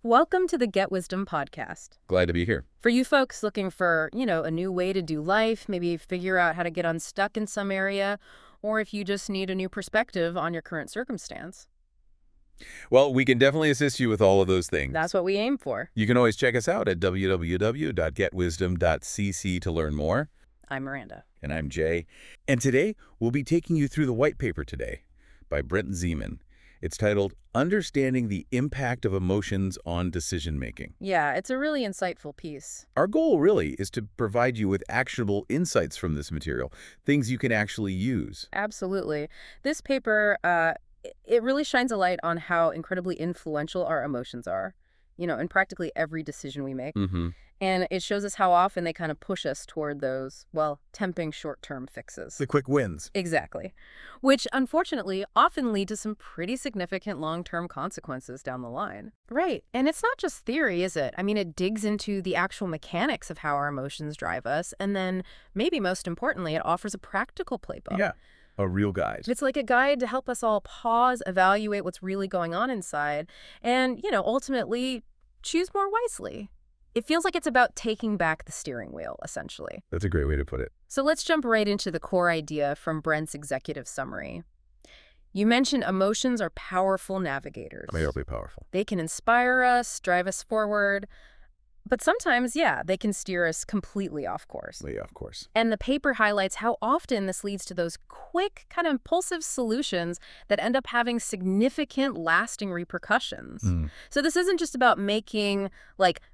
Welcome to the Get Wisdom podcast. Glad to be here. For you folks looking for, a new way to do life, maybe figure out how to get unstuck in some area, or if you just need a new perspective on your current circumstance. Well, we can definitely assist you with all of those things. That's what we aim for. You can always check us out at www.getwisdom.cc to learn more. I'm Miranda. And I'm Jay. And today, we'll be taking you through the white paper today by Brent Zeman. It's titled, Understanding the Impact of Emotions on Decision-Making. Yeah, it's a really insightful piece. Our goal really is to provide you with actionable insights from this material, things you can actually use. Absolutely. This paper, it really shines a light on how incredibly influential our emotions are, in practically every decision we make. And it shows us how often they kind of push us toward those, tempting short-term fixes. The quick wins. Exactly. Which, unfortunately, often lead to some pretty significant long-term consequences down the line. Right. And it's not just theory, is it? I mean, it digs into the actual mechanics of how our emotions drive us. And then, maybe most importantly, it offers a practical playbook. Yeah. A real guide. It's like a guide to help us all pause, evaluate what's really going on inside, and, ultimately choose more wisely. It feels like it's about taking back the steering wheel, essentially. That's a great way to put it. So let's jump right into the core idea from Brent's executive summary. You mentioned emotions are powerful navigators. Amazingly powerful. They can inspire us, drive us forward, but sometimes, they can steer us completely off course. Yeah, of course. And the paper highlights how often this leads to those quick, kind of impulsive solutions that end up having significant, lasting repercussions. So this isn't just about making,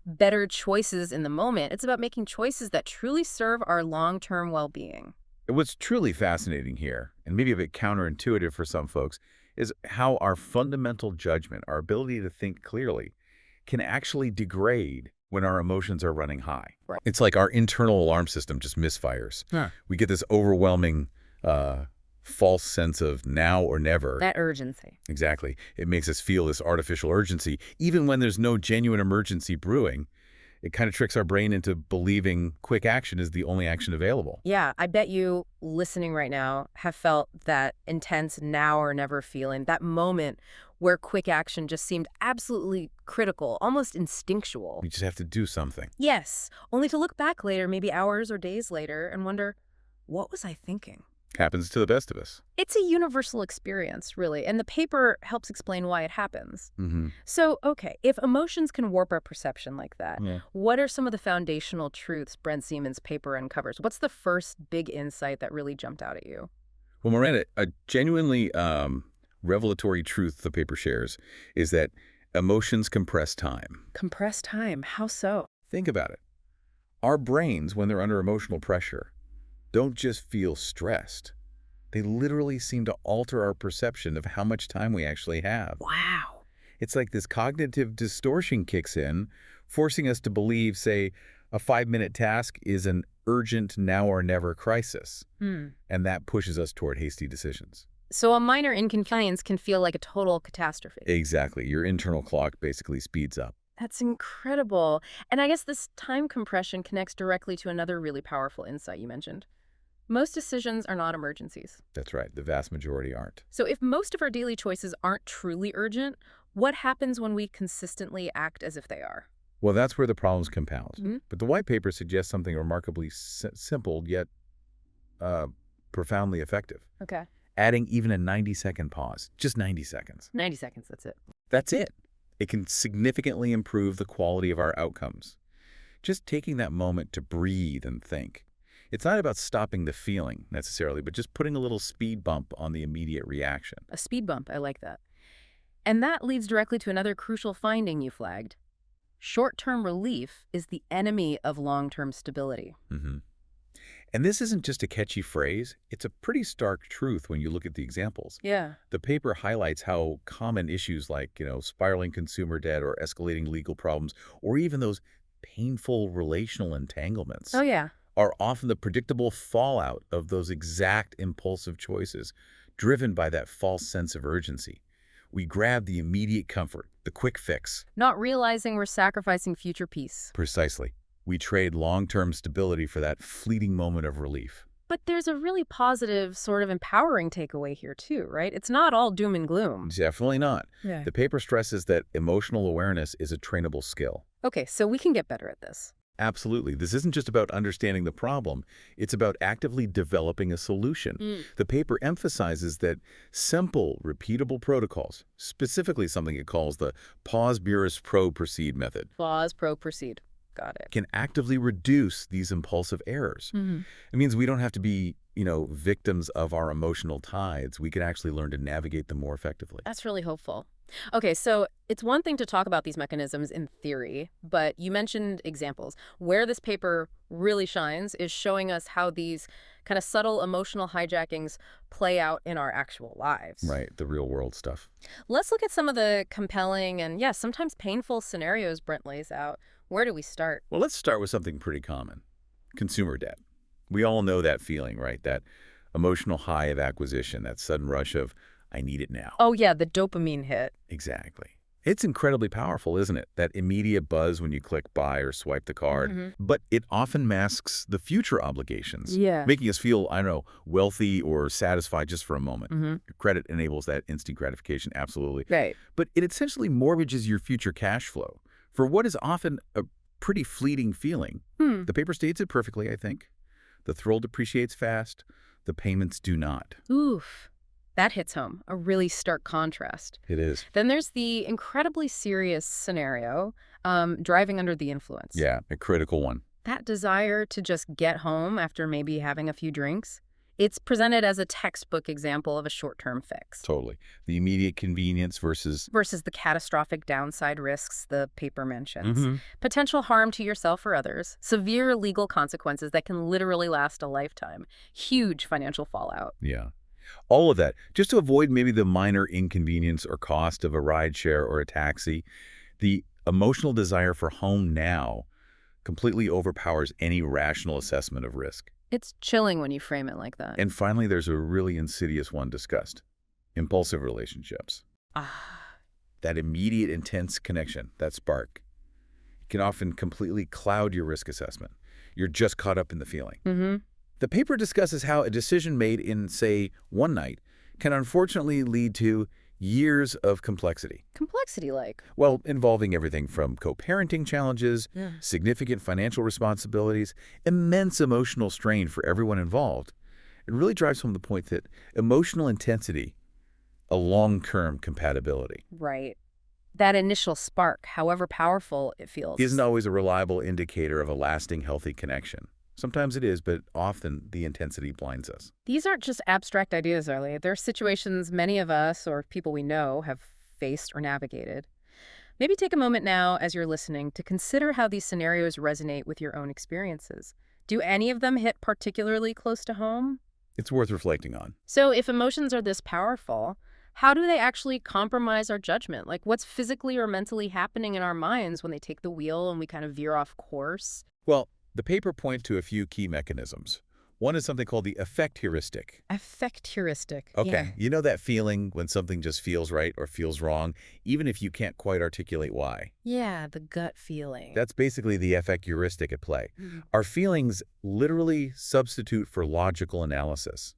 better choices in the moment. It's about making choices that truly serve our long-term well-being. What's truly fascinating here, and maybe a bit counterintuitive for some folks, is how our fundamental judgment, our ability to think clearly, can actually degrade when our emotions are running high. Right. It's like our internal alarm system just misfires. Huh. We get this overwhelming false sense of now or never. That urgency. Exactly. It makes us feel this artificial urgency. Even when there's no genuine emergency brewing, it kind of tricks our brain into believing quick action is the only action available. Yeah, I bet you listening right now have felt that intense now or never feeling, that moment where quick action just seemed absolutely critical, almost instinctual. We just have to do something. Yes, only to look back later, maybe hours or days later, and wonder, what was I thinking? Happens to the best of us. It's a universal experience, really, and the paper helps explain why it happens. So, okay, if emotions can warp our perception like that, what are some of the foundational truths Brent Zeman's paper uncovers? What's the first big insight that really jumped out at you? Well, Miranda, a genuinely revelatory truth the paper shares is that emotions compress time. Compress time? How so? Think about it. Our brains, when they're under emotional pressure, don't just feel stressed. They literally seem to alter our perception of how much time we actually have. Wow. It's like this cognitive distortion kicks in, forcing us to believe, say, a 5-minute task is an urgent now or never crisis. And that pushes us toward hasty decisions. So a minor inconvenience can feel like a total catastrophe. Exactly. Your internal clock basically speeds up. That's incredible. And I guess this time compression connects directly to another really powerful insight you mentioned. Most decisions are not emergencies. That's right. The vast majority aren't. So if most of our daily choices aren't truly urgent, what happens when we consistently act as if they are? Well, that's where the problems compound. But the white paper suggests something remarkably simple yet profoundly effective. Okay. Adding even a 90-second pause. Just 90 seconds. 90 seconds, that's it. That's it. It can significantly improve the quality of our outcomes. Just taking that moment to breathe and think. It's not about stopping the feeling, necessarily, but just putting a little speed bump on the immediate reaction. A speed bump, I like that. And that leads directly to another crucial finding you flagged. Short-term relief is the enemy of long-term stability. And this isn't just a catchy phrase. It's a pretty stark truth when you look at the examples. Yeah. The paper highlights how common issues like, spiraling consumer debt or escalating legal problems, or even those painful relational entanglements. Oh, yeah. Are often the predictable fallout of those exact impulsive choices, driven by that false sense of urgency. We grab the immediate comfort, the quick fix. Not realizing we're sacrificing future peace. Precisely. We trade long-term stability for that fleeting moment of relief. But there's a really positive, sort of empowering takeaway here too, right? It's not all doom and gloom. Definitely not. Yeah. The paper stresses that emotional awareness is a trainable skill. Okay, so we can get better at this. Absolutely. This isn't just about understanding the problem. It's about actively developing a solution. The paper emphasizes that simple, repeatable protocols, specifically something it calls the pause, burst, probe, proceed method, Pause, probe, proceed. Got it. can actively reduce these impulsive errors. It means we don't have to be, victims of our emotional tides. We can actually learn to navigate them more effectively. That's really hopeful. Okay, so it's one thing to talk about these mechanisms in theory, but you mentioned examples. Where this paper really shines is showing us how these kind of subtle emotional hijackings play out in our actual lives. Right, the real world stuff. Let's look at some of the compelling and, yes, sometimes painful scenarios Brent lays out. Where do we start? Well, let's start with something pretty common. Consumer debt. We all know that feeling, right? That emotional high of acquisition, that sudden rush of, I need it now. Oh, yeah, the dopamine hit. Exactly. It's incredibly powerful, isn't it? That immediate buzz when you click buy or swipe the card. But it often masks the future obligations, making us feel, I don't know, wealthy or satisfied just for a moment. Credit enables that instant gratification, absolutely. Right. But it essentially mortgages your future cash flow for what is often a pretty fleeting feeling. The paper states it perfectly, I think. The thrill depreciates fast. The payments do not. Oof. That hits home, a really stark contrast. It is. Then there's the incredibly serious scenario, driving under the influence. Yeah, a critical one. That desire to just get home after maybe having a few drinks, it's presented as a textbook example of a short-term fix. Totally. The immediate convenience versus the catastrophic downside risks the paper mentions. Potential harm to yourself or others. Severe legal consequences that can literally last a lifetime. Huge financial fallout. Yeah. All of that, just to avoid maybe the minor inconvenience or cost of a rideshare or a taxi. The emotional desire for home now completely overpowers any rational assessment of risk. It's chilling when you frame it like that. And finally, there's a really insidious one discussed. Impulsive relationships. That immediate intense connection, that spark, can often completely cloud your risk assessment. You're just caught up in the feeling. The paper discusses how a decision made in, say, one night can unfortunately lead to years of complexity. Complexity like? Well, involving everything from co-parenting challenges, significant financial responsibilities, immense emotional strain for everyone involved. It really drives home the point that emotional intensity, a long-term compatibility, Right. That initial spark, however powerful it feels, isn't always a reliable indicator of a lasting, healthy connection. Sometimes it is, but often the intensity blinds us. These aren't just abstract ideas, are they? They're situations many of us or people we know have faced or navigated. Maybe take a moment now as you're listening to consider how these scenarios resonate with your own experiences. Do any of them hit particularly close to home? It's worth reflecting on. So if emotions are this powerful, how do they actually compromise our judgment? Like what's physically or mentally happening in our minds when they take the wheel and we kind of veer off course? Well, the paper points to a few key mechanisms. One is something called the affect heuristic. Affect heuristic. Okay, you know that feeling when something just feels right or feels wrong, even if you can't quite articulate why? Yeah, the gut feeling. That's basically the affect heuristic at play. Our feelings literally substitute for logical analysis.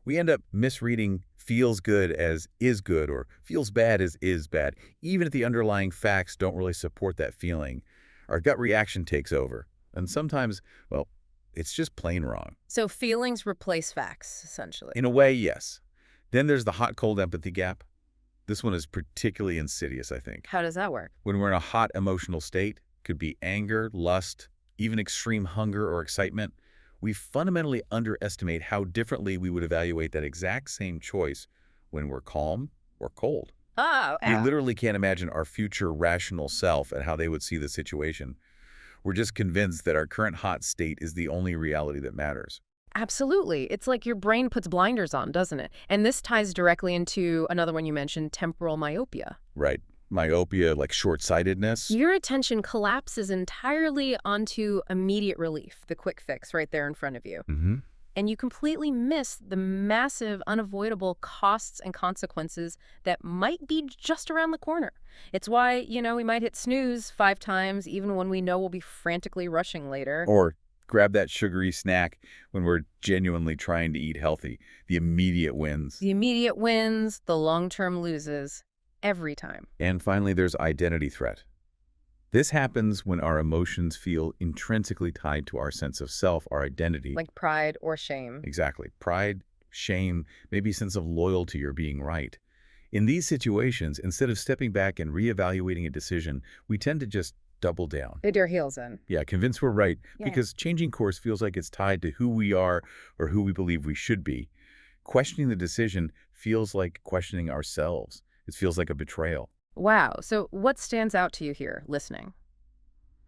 We end up misreading feels good as is good or feels bad as is bad, even if the underlying facts don't really support that feeling. Our gut reaction takes over. And sometimes, well, it's just plain wrong. So feelings replace facts, essentially. In a way, yes. Then there's the hot-cold empathy gap. This one is particularly insidious, I think. How does that work? When we're in a hot emotional state, could be anger, lust, even extreme hunger or excitement, we fundamentally underestimate how differently we would evaluate that exact same choice when we're calm or cold. Oh, We literally can't imagine our future rational self and how they would see the situation. We're just convinced that our current hot state is the only reality that matters. absolutely. It's like your brain puts blinders on, doesn't it? And this ties directly into another one you mentioned, temporal myopia. Right. Myopia, like short-sightedness. Your attention collapses entirely onto immediate relief, the quick fix right there in front of you. And you completely miss the massive, unavoidable costs and consequences that might be just around the corner. It's why, we might hit snooze 5 times even when we know we'll be frantically rushing later. Or grab that sugary snack when we're genuinely trying to eat healthy. The immediate wins. The immediate wins, the long-term loses, every time. And finally, there's identity threat. This happens when our emotions feel intrinsically tied to our sense of self, our identity. Like pride or shame. Exactly. Pride, shame, maybe a sense of loyalty or being right. In these situations, instead of stepping back and reevaluating a decision, we tend to just double down. Dig your heels in. Yeah, convince we're right, Yeah. because changing course feels like it's tied to who we are or who we believe we should be. Questioning the decision feels like questioning ourselves. It feels like a betrayal. Wow. So what stands out to you here, listening?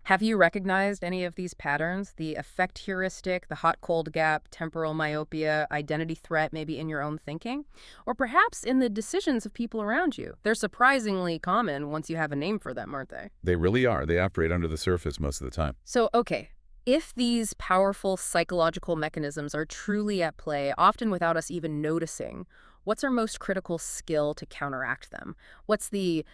Have you recognized any of these patterns? The affect heuristic, the hot-cold gap, temporal myopia, identity threat, maybe in your own thinking? Or perhaps in the decisions of people around you? They're surprisingly common once you have a name for them, aren't they? They really are. They operate under the surface most of the time. So, okay, if these powerful psychological mechanisms are truly at play, often without us even noticing, what's our most critical skill to counteract them? What's the,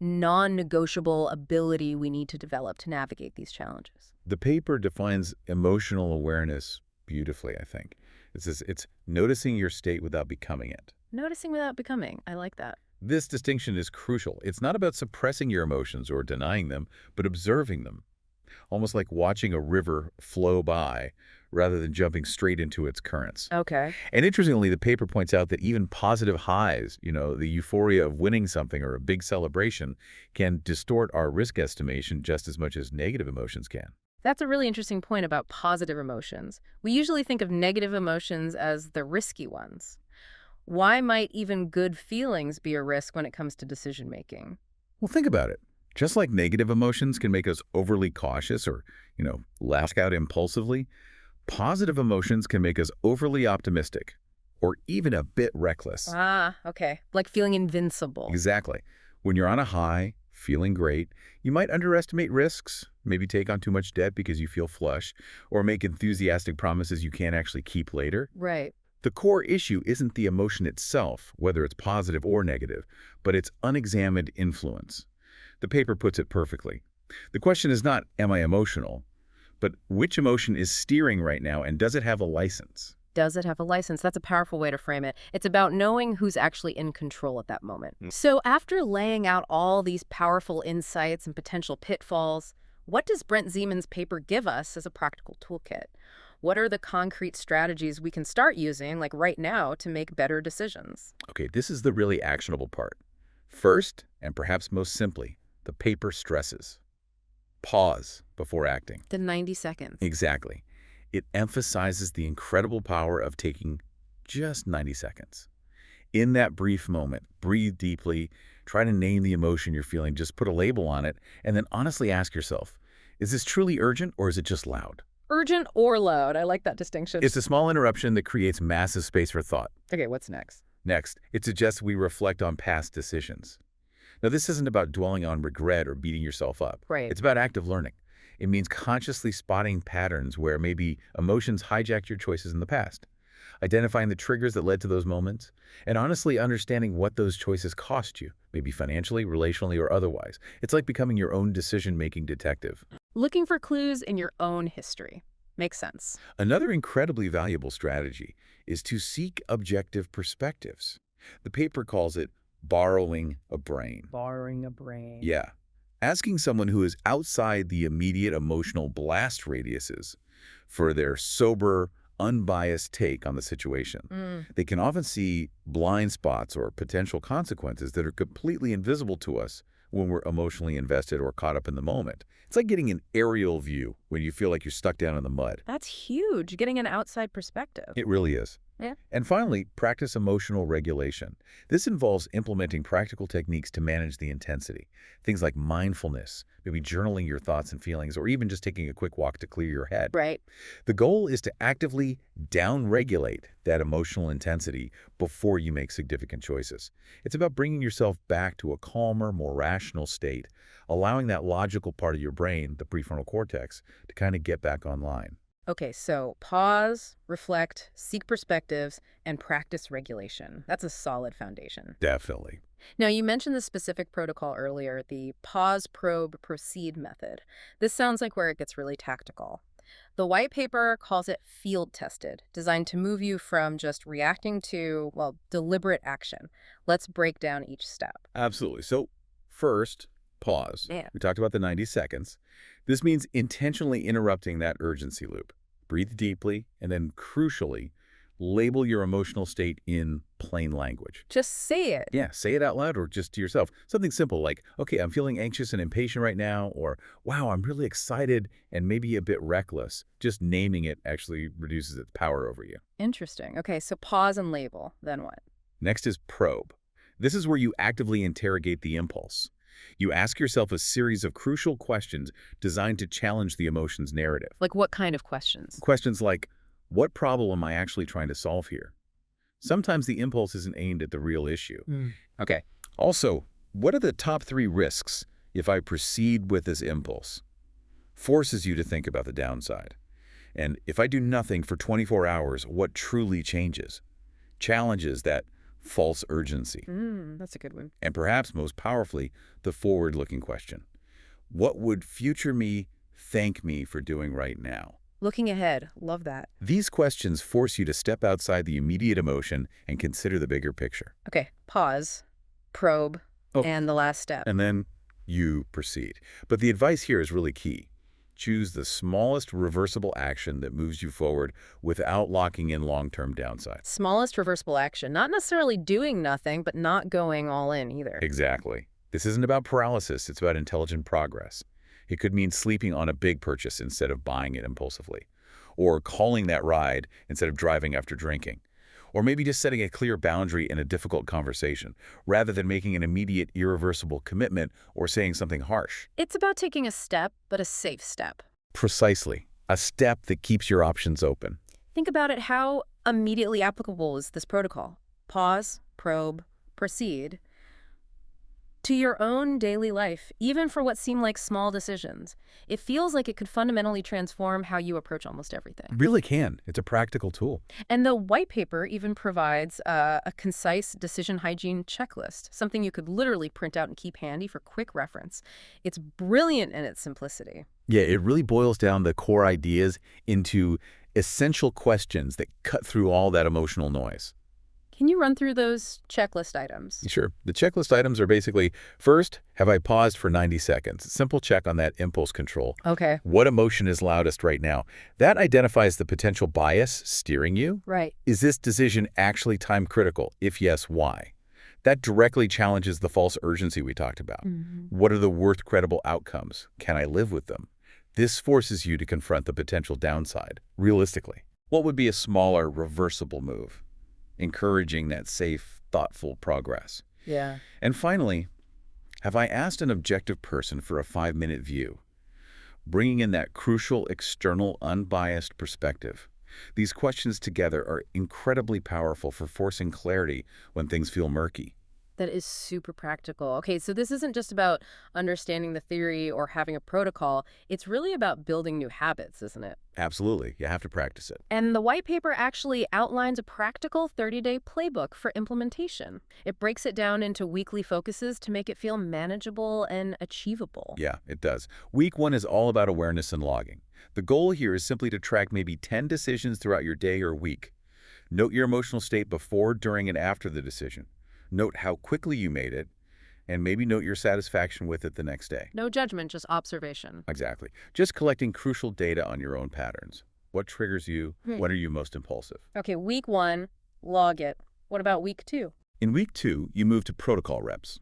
non-negotiable ability we need to develop to navigate these challenges? The paper defines emotional awareness beautifully, I think. It says it's noticing your state without becoming it. Noticing without becoming. I like that. This distinction is crucial. It's not about suppressing your emotions or denying them, but observing them. Almost like watching a river flow by rather than jumping straight into its currents. Okay. And interestingly, the paper points out that even positive highs, the euphoria of winning something or a big celebration, can distort our risk estimation just as much as negative emotions can. That's a really interesting point about positive emotions. We usually think of negative emotions as the risky ones. Why might even good feelings be a risk when it comes to decision-making? Well, think about it. Just like negative emotions can make us overly cautious or, lash out impulsively, positive emotions can make us overly optimistic or even a bit reckless. Ah, okay. Like feeling invincible. Exactly. When you're on a high, feeling great, you might underestimate risks, maybe take on too much debt because you feel flush, or make enthusiastic promises you can't actually keep later. Right. The core issue isn't the emotion itself, whether it's positive or negative, but its unexamined influence. The paper puts it perfectly. The question is not, am I emotional? But which emotion is steering right now, and does it have a license? Does it have a license? That's a powerful way to frame it. It's about knowing who's actually in control at that moment. So after laying out all these powerful insights and potential pitfalls, what does Brent Zeman's paper give us as a practical toolkit? What are the concrete strategies we can start using, like right now, to make better decisions? Okay, this is the really actionable part. First, and perhaps most simply, the paper stresses. Pause before acting. The 90 seconds. Exactly. It emphasizes the incredible power of taking just 90 seconds. In that brief moment, breathe deeply, try to name the emotion you're feeling, just put a label on it, and then honestly ask yourself, is this truly urgent or is it just loud? Urgent or loud. I like that distinction. It's a small interruption that creates massive space for thought. Okay, what's next? Next, it suggests we reflect on past decisions. Now, this isn't about dwelling on regret or beating yourself up. Right. It's about active learning. It means consciously spotting patterns where maybe emotions hijacked your choices in the past, identifying the triggers that led to those moments, and honestly understanding what those choices cost you, maybe financially, relationally, or otherwise. It's like becoming your own decision-making detective. Looking for clues in your own history. Makes sense. Another incredibly valuable strategy is to seek objective perspectives. The paper calls it borrowing a brain. Borrowing a brain. Yeah. Asking someone who is outside the immediate emotional blast radiuses for their sober, unbiased take on the situation. They can often see blind spots or potential consequences that are completely invisible to us when we're emotionally invested or caught up in the moment. It's like getting an aerial view when you feel like you're stuck down in the mud. That's huge, getting an outside perspective. It really is. Yeah. And finally, practice emotional regulation. This involves implementing practical techniques to manage the intensity. Things like mindfulness, maybe journaling your thoughts and feelings, or even just taking a quick walk to clear your head. Right. The goal is to actively down-regulate that emotional intensity before you make significant choices. It's about bringing yourself back to a calmer, more rational state, allowing that logical part of your brain, the prefrontal cortex, to kind of get back online. Okay, so pause, reflect, seek perspectives, and practice regulation. That's a solid foundation. Definitely. Now, you mentioned the specific protocol earlier, the pause, probe, proceed method. This sounds like where it gets really tactical. The white paper calls it field tested, designed to move you from just reacting to, well, deliberate action. Let's break down each step. Absolutely. So first, pause. Man. We talked about the 90 seconds. This means intentionally interrupting that urgency loop. Breathe deeply, and then crucially, label your emotional state in plain language. Just say it. Yeah, say it out loud or just to yourself. Something simple like, okay, I'm feeling anxious and impatient right now, or wow, I'm really excited and maybe a bit reckless. Just naming it actually reduces its power over you. Interesting. Okay, so pause and label. Then what? Next is probe. This is where you actively interrogate the impulse. You ask yourself a series of crucial questions designed to challenge the emotion's narrative. Like what kind of questions? Questions like, what problem am I actually trying to solve here? Sometimes the impulse isn't aimed at the real issue. Okay. Also, what are the top 3 risks if I proceed with this impulse? Forces you to think about the downside. And if I do nothing for 24 hours, what truly changes? Challenges that false urgency. That's a good one. And perhaps most powerfully, the forward-looking question. What would future me thank me for doing right now? Looking ahead. Love that. These questions force you to step outside the immediate emotion and consider the bigger picture. Okay, pause, probe, Oh. and the last step. And then you proceed. But the advice here is really key. Choose the smallest reversible action that moves you forward without locking in long-term downside. Smallest reversible action. Not necessarily doing nothing, but not going all in either. Exactly. This isn't about paralysis, it's about intelligent progress. It could mean sleeping on a big purchase instead of buying it impulsively, or calling that ride instead of driving after drinking, or maybe just setting a clear boundary in a difficult conversation, rather than making an immediate, irreversible commitment or saying something harsh. It's about taking a step, but a safe step. Precisely. A step that keeps your options open. Think about it. How immediately applicable is this protocol? Pause, probe, proceed. To your own daily life, even for what seem like small decisions. It feels like it could fundamentally transform how you approach almost everything. Really can. It's a practical tool. And the white paper even provides a concise decision hygiene checklist, something you could literally print out and keep handy for quick reference. It's brilliant in its simplicity. Yeah, it really boils down the core ideas into essential questions that cut through all that emotional noise. Can you run through those checklist items? Sure. The checklist items are basically, first, have I paused for 90 seconds? Simple check on that impulse control. Okay. What emotion is loudest right now? That identifies the potential bias steering you. Right. Is this decision actually time critical? If yes, why? That directly challenges the false urgency we talked about. What are the worth credible outcomes? Can I live with them? This forces you to confront the potential downside, realistically. What would be a smaller, reversible move? Encouraging that safe, thoughtful progress. Yeah. And finally, have I asked an objective person for a 5-minute view? Bringing in that crucial, external, unbiased perspective. These questions together are incredibly powerful for forcing clarity when things feel murky. That is super practical. Okay, so this isn't just about understanding the theory or having a protocol. It's really about building new habits, isn't it? Absolutely. You have to practice it. And the white paper actually outlines a practical 30-day playbook for implementation. It breaks it down into weekly focuses to make it feel manageable and achievable. Yeah, it does. Week 1 is all about awareness and logging. The goal here is simply to track maybe 10 decisions throughout your day or week. Note your emotional state before, during, and after the decision. Note how quickly you made it, and maybe note your satisfaction with it the next day. No judgment, just observation. Exactly. Just collecting crucial data on your own patterns. What triggers you? When are you most impulsive? Okay, week 1, log it. What about week 2? In week 2, you move to protocol reps.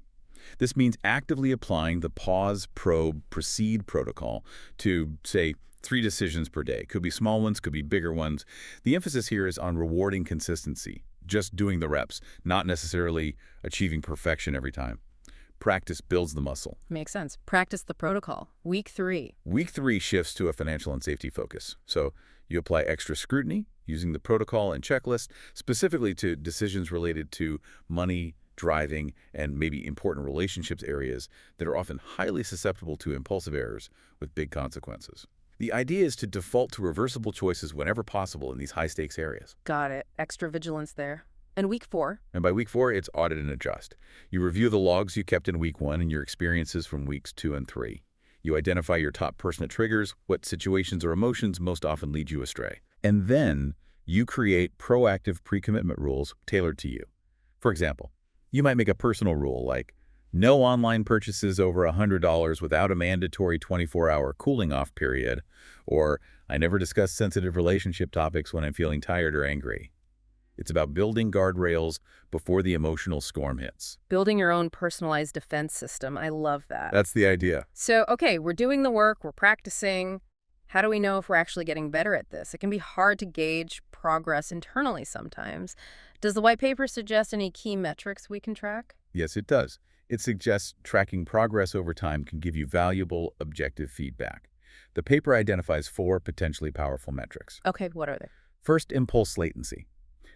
This means actively applying the pause, probe, proceed protocol to, say, 3 decisions per day. Could be small ones, could be bigger ones. The emphasis here is on rewarding consistency. Just doing the reps, not necessarily achieving perfection every time. Practice builds the muscle. Makes sense. Practice the protocol. Week 3. Week 3 shifts to a financial and safety focus. So you apply extra scrutiny using the protocol and checklist, specifically to decisions related to money, driving, and maybe important relationships areas that are often highly susceptible to impulsive errors with big consequences. The idea is to default to reversible choices whenever possible in these high-stakes areas. Got it. Extra vigilance there. And week 4? And by week 4, it's audit and adjust. You review the logs you kept in week 1 and your experiences from weeks 2 and 3. You identify your top personal triggers, what situations or emotions most often lead you astray. And then you create proactive pre-commitment rules tailored to you. For example, you might make a personal rule like, no online purchases over $100 without a mandatory 24-hour cooling-off period, or I never discuss sensitive relationship topics when I'm feeling tired or angry. It's about building guardrails before the emotional storm hits. Building your own personalized defense system. I love that. That's the idea. So, okay, we're doing the work, we're practicing. How do we know if we're actually getting better at this? It can be hard to gauge progress internally sometimes. Does the white paper suggest any key metrics we can track? Yes, it does. It suggests tracking progress over time can give you valuable, objective feedback. The paper identifies 4 potentially powerful metrics. Okay, what are they? First, impulse latency.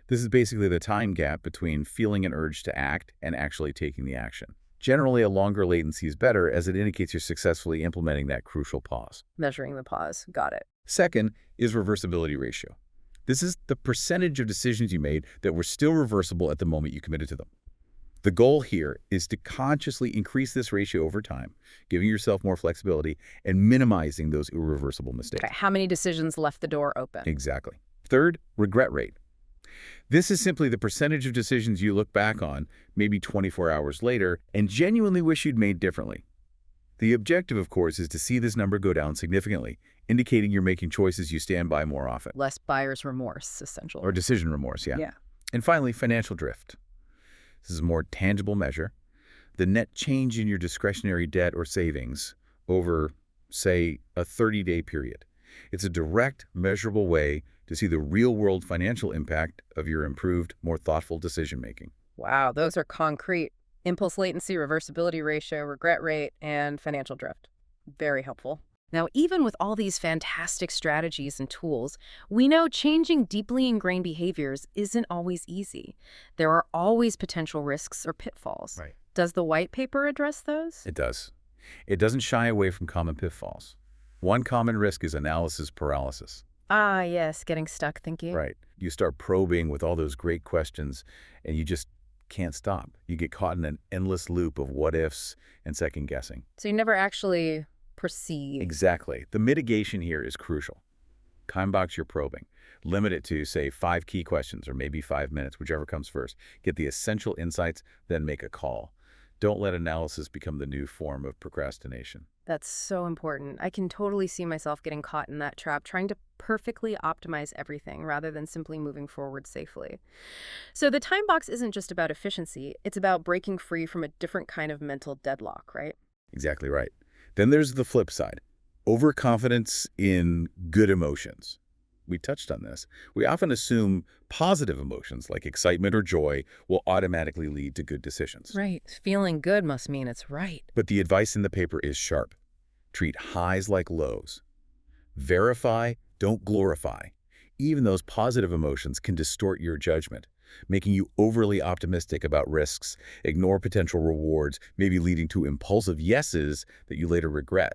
This is basically the time gap between feeling an urge to act and actually taking the action. Generally, a longer latency is better as it indicates you're successfully implementing that crucial pause. Measuring the pause. Got it. Second is reversibility ratio. This is the percentage of decisions you made that were still reversible at the moment you committed to them. The goal here is to consciously increase this ratio over time, giving yourself more flexibility and minimizing those irreversible mistakes. Okay, how many decisions left the door open? Exactly. Third, regret rate. This is simply the percentage of decisions you look back on, maybe 24 hours later, and genuinely wish you'd made differently. The objective, of course, is to see this number go down significantly, indicating you're making choices you stand by more often. Less buyer's remorse, essentially. Or decision remorse, yeah. Yeah. And finally, financial drift. This is a more tangible measure. The net change in your discretionary debt or savings over, say, a 30-day period. It's a direct, measurable way to see the real-world financial impact of your improved, more thoughtful decision-making. Wow, those are concrete. Impulse latency, reversibility ratio, regret rate, and financial drift. Very helpful. Now, even with all these fantastic strategies and tools, we know changing deeply ingrained behaviors isn't always easy. There are always potential risks or pitfalls. Right. Does the white paper address those? It does. It doesn't shy away from common pitfalls. One common risk is analysis paralysis. Ah, yes, getting stuck thinking. Right. You start probing with all those great questions, and you just can't stop. You get caught in an endless loop of what-ifs and second-guessing. So you never actually proceed. Exactly. The mitigation here is crucial. Time box your probing. Limit it to, say, 5 key questions or maybe 5 minutes, whichever comes first. Get the essential insights, then make a call. Don't let analysis become the new form of procrastination. That's so important. I can totally see myself getting caught in that trap, trying to perfectly optimize everything rather than simply moving forward safely. So the time box isn't just about efficiency, it's about breaking free from a different kind of mental deadlock, right? Exactly right. Then there's the flip side, overconfidence in good emotions. We touched on this. We often assume positive emotions like excitement or joy will automatically lead to good decisions. Right. Feeling good must mean it's right. But the advice in the paper is sharp. Treat highs like lows. Verify, don't glorify. Even those positive emotions can distort your judgment, making you overly optimistic about risks, ignore potential rewards, maybe leading to impulsive yeses that you later regret.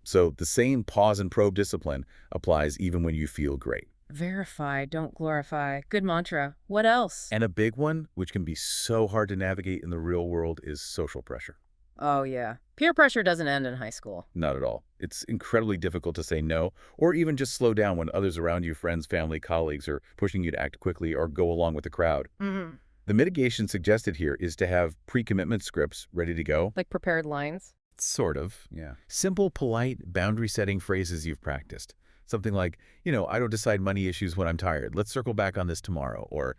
So the same pause and probe discipline applies even when you feel great. Verify, don't glorify. Good mantra. What else? And a big one, which can be so hard to navigate in the real world, is social pressure. Oh, yeah. Peer pressure doesn't end in high school. Not at all. It's incredibly difficult to say no, or even just slow down when others around you, friends, family, colleagues, are pushing you to act quickly or go along with the crowd. Mm-hmm. The mitigation suggested here is to have pre-commitment scripts ready to go. Like prepared lines? Sort of, yeah. Simple, polite, boundary-setting phrases you've practiced. Something like, I don't decide money issues when I'm tired. Let's circle back on this tomorrow. Or,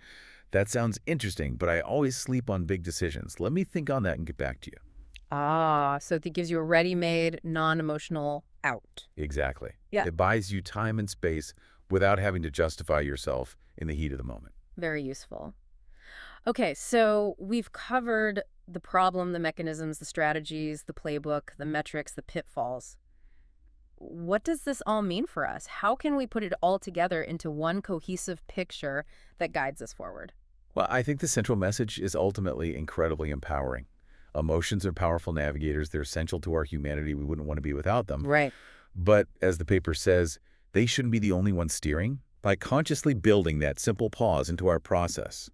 that sounds interesting, but I always sleep on big decisions. Let me think on that and get back to you. Ah, so it gives you a ready-made, non-emotional out. Exactly. Yeah. It buys you time and space without having to justify yourself in the heat of the moment. Very useful. Okay, so we've covered the problem, the mechanisms, the strategies, the playbook, the metrics, the pitfalls. What does this all mean for us? How can we put it all together into one cohesive picture that guides us forward? Well, I think the central message is ultimately incredibly empowering. Emotions are powerful navigators. They're essential to our humanity. We wouldn't want to be without them. Right. But as the paper says, they shouldn't be the only ones steering. By consciously building that simple pause into our process,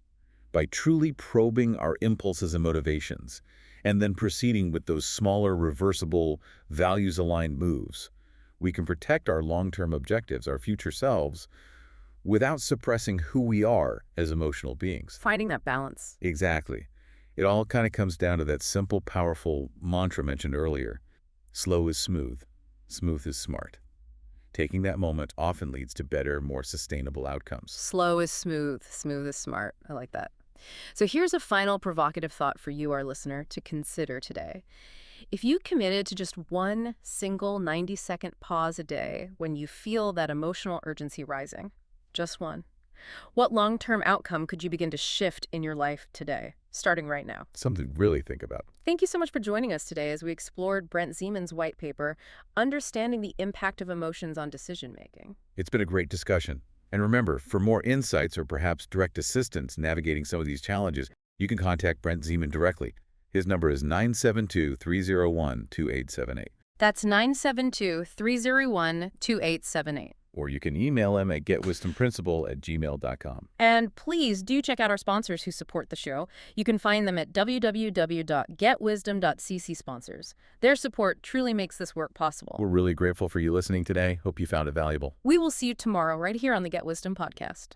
by truly probing our impulses and motivations, and then proceeding with those smaller, reversible, values-aligned moves, we can protect our long-term objectives, our future selves, without suppressing who we are as emotional beings. Finding that balance. Exactly. It all kind of comes down to that simple, powerful mantra mentioned earlier. Slow is smooth. Smooth is smart. Taking that moment often leads to better, more sustainable outcomes. Slow is smooth. Smooth is smart. I like that. So here's a final provocative thought for you, our listener, to consider today. If you committed to just one single 90-second pause a day when you feel that emotional urgency rising, just one, what long-term outcome could you begin to shift in your life today, starting right now? Something to really think about. Thank you so much for joining us today as we explored Brent Zeman's white paper, Understanding the Impact of Emotions on Decision-Making. It's been a great discussion. And remember, for more insights or perhaps direct assistance navigating some of these challenges, you can contact Brent Zeman directly. His number is 972-301-2878. That's 972-301-2878. Or you can email him at getwisdomprinciple@gmail.com. And please do check out our sponsors who support the show. You can find them at www.getwisdom.cc sponsors. Their support truly makes this work possible. We're really grateful for you listening today. Hope you found it valuable. We will see you tomorrow right here on the Get Wisdom podcast.